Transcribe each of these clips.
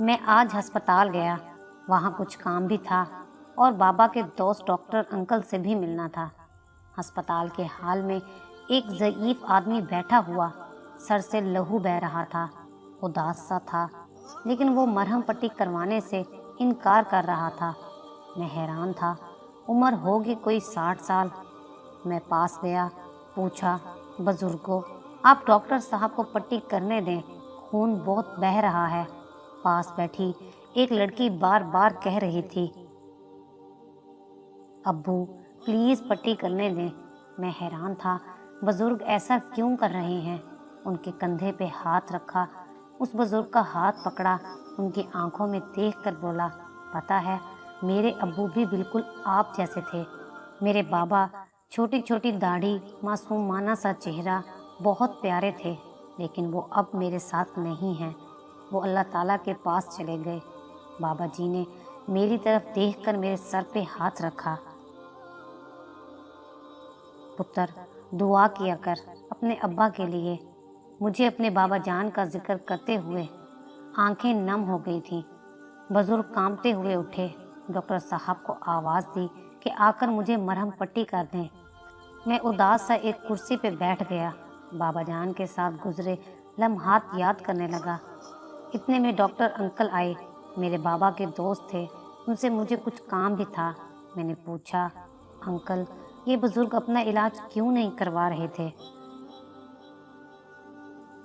میں آج ہسپتال گیا، وہاں کچھ کام بھی تھا اور بابا کے دوست ڈاکٹر انکل سے بھی ملنا تھا۔ ہسپتال کے ہال میں ایک ضعیف آدمی بیٹھا ہوا سر سے لہو بہہ رہا تھا، اداس سا تھا، لیکن وہ مرہم پٹی کروانے سے انکار کر رہا تھا۔ میں حیران تھا، عمر ہوگی کوئی 60 سال۔ میں پاس گیا، پوچھا، بزرگو آپ ڈاکٹر صاحب کو پٹی کرنے دیں، خون بہت بہہ رہا ہے۔ پاس بیٹھی ایک لڑکی بار بار کہہ رہی تھی، ابو پلیز پٹی کرنے دیں۔ میں حیران تھا، بزرگ ایسا کیوں کر رہے ہیں؟ ان کے کندھے پہ ہاتھ رکھا، اس بزرگ کا ہاتھ پکڑا، ان کی آنکھوں میں دیکھ کر بولا، پتہ ہے میرے ابو بھی بالکل آپ جیسے تھے۔ میرے بابا، چھوٹی چھوٹی داڑھی، معصومانہ سا چہرہ، بہت پیارے تھے، لیکن وہ اب میرے ساتھ نہیں ہیں، وہ اللہ تعالیٰ کے پاس چلے گئے۔ بابا جی نے میری طرف دیکھ کر میرے سر پہ ہاتھ رکھا، پتر دعا کیا کر اپنے ابا کے لیے۔ مجھے اپنے بابا جان کا ذکر کرتے ہوئے آنکھیں نم ہو گئی تھیں۔ بزرگ کانپتے ہوئے اٹھے، ڈاکٹر صاحب کو آواز دی کہ آ کر مجھے مرہم پٹی کر دیں۔ میں اداس سا ایک کرسی پہ بیٹھ گیا، بابا جان کے ساتھ گزرے لمحات یاد کرنے لگا۔ اتنے میں ڈاکٹر انکل آئے، میرے بابا کے دوست تھے، ان سے مجھے کچھ کام بھی تھا۔ میں نے پوچھا، انکل یہ بزرگ اپنا علاج کیوں نہیں کروا رہے تھے؟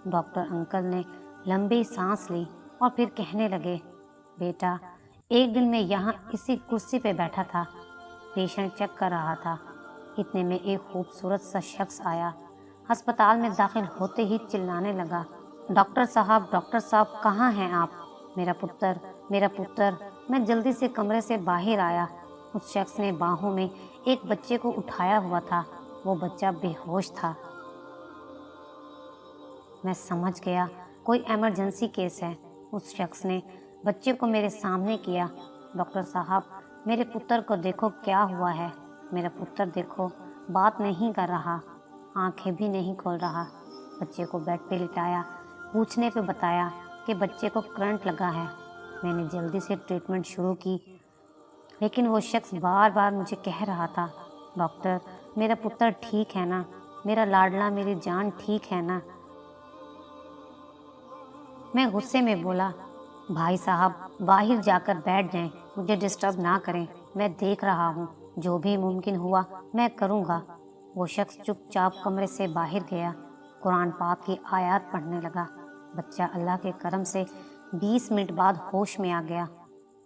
ڈاکٹر انکل نے لمبی سانس لی اور پھر کہنے لگے، بیٹا ایک دن میں یہاں اسی کرسی پہ بیٹھا تھا، پیشنٹ چیک کر رہا تھا، اتنے میں ایک خوبصورت سا شخص آیا، ہسپتال میں داخل ہوتے ہی چلانے لگا، ڈاکٹر صاحب کہاں ہیں آپ؟ میرا پتر، میرا پتر۔ میں جلدی سے کمرے سے باہر آیا۔ اس شخص نے باہوں میں ایک بچے کو اٹھایا ہوا تھا، وہ بچہ بے ہوش تھا۔ میں سمجھ گیا کوئی ایمرجنسی کیس ہے۔ اس شخص نے بچے کو میرے سامنے کیا، ڈاکٹر صاحب میرے پتر کو دیکھو کیا ہوا ہے، میرا پتر دیکھو بات نہیں کر رہا، آنکھیں بھی نہیں کھول رہا۔ بچے کو بیڈ پہ لٹایا، پوچھنے پہ بتایا کہ بچے کو کرنٹ لگا ہے۔ میں نے جلدی سے ٹریٹمنٹ شروع کی، لیکن وہ شخص بار بار مجھے کہہ رہا تھا، ڈاکٹر میرا پتر ٹھیک ہے نا، میرا لاڈلا، میری جان ٹھیک ہے نا؟ میں غصے میں بولا، بھائی صاحب باہر جا کر بیٹھ جائیں، مجھے ڈسٹرب نہ کریں، میں دیکھ رہا ہوں، جو بھی ممکن ہوا میں کروں گا۔ وہ شخص چپ چاپ کمرے سے باہر گیا، قرآن پاک کی آیات پڑھنے لگا۔ بچہ اللہ کے کرم سے 20 منٹ بعد ہوش میں آ گیا۔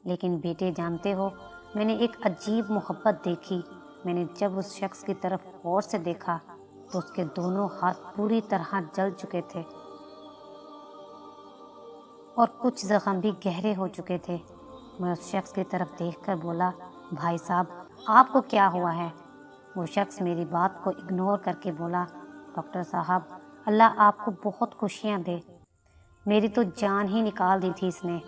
لیکن بیٹے جانتے ہو، میں نے ایک عجیب محبت دیکھی۔ میں نے جب اس شخص کی طرف غور سے دیکھا تو اس کے دونوں ہاتھ پوری طرح جل چکے تھے اور کچھ زخم بھی گہرے ہو چکے تھے۔ میں اس شخص کی طرف دیکھ کر بولا، بھائی صاحب آپ کو کیا ہوا ہے؟ وہ شخص میری بات کو اگنور کر کے بولا، ڈاکٹر صاحب اللہ آپ کو بہت خوشیاں دے، میری تو جان ہی نکال دی تھی اس نے۔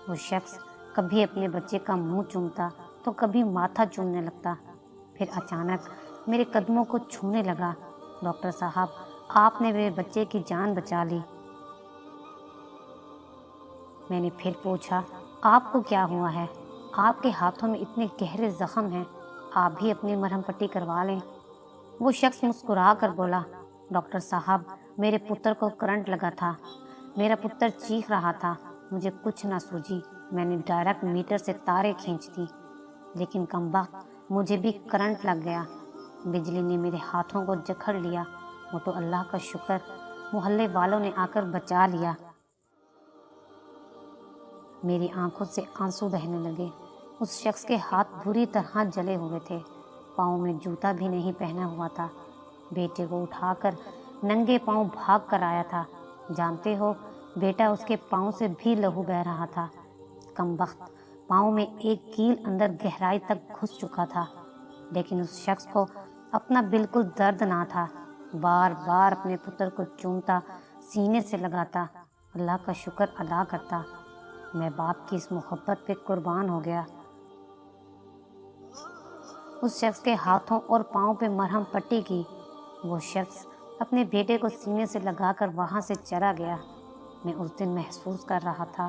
وہ شخص کبھی اپنے بچے کا منہ چومتا تو کبھی ماتھا چومنے لگتا، پھر اچانک میرے قدموں کو چھونے لگا، ڈاکٹر صاحب آپ نے میرے بچے کی جان بچا لی۔ میں نے پھر پوچھا، آپ کو کیا ہوا ہے؟ آپ کے ہاتھوں میں اتنے گہرے زخم ہیں، آپ بھی اپنی مرہم پٹی کروا لیں۔ وہ شخص مسکرا کر بولا، ڈاکٹر صاحب میرے پتر کو کرنٹ لگا تھا، میرا پتر چیخ رہا تھا، مجھے کچھ نہ سوجی، میں نے ڈائریکٹ میٹر سے تاریں کھینچ دی، لیکن کمبخت مجھے بھی کرنٹ لگ گیا، بجلی نے میرے ہاتھوں کو جکڑ لیا، وہ تو اللہ کا شکر محلے والوں نے آ کر بچا لیا۔ میری آنکھوں سے آنسو بہنے لگے۔ اس شخص کے ہاتھ بری طرح جلے ہوئے تھے، پاؤں میں جوتا بھی نہیں پہنا ہوا تھا۔ بیٹے کو اٹھا کر ننگے پاؤں بھاگ کر آیا تھا، جانتے ہو بیٹا اس کے پاؤں سے بھی لہو بہہ رہا تھا، کمبخت پاؤں میں ایک کیل اندر گہرائی تک گھس چکا تھا، لیکن اس شخص کو اپنا بالکل درد نہ تھا، بار بار اپنے پتر کو چومتا، سینے سے لگاتا، اللہ کا شکر ادا کرتا۔ میں باپ کی اس محبت پہ قربان ہو گیا۔ اس شخص کے ہاتھوں اور پاؤں پہ مرہم پٹی کی۔ وہ شخص اپنے بیٹے کو سینے سے لگا کر وہاں سے چلا گیا۔ میں اس دن محسوس کر رہا تھا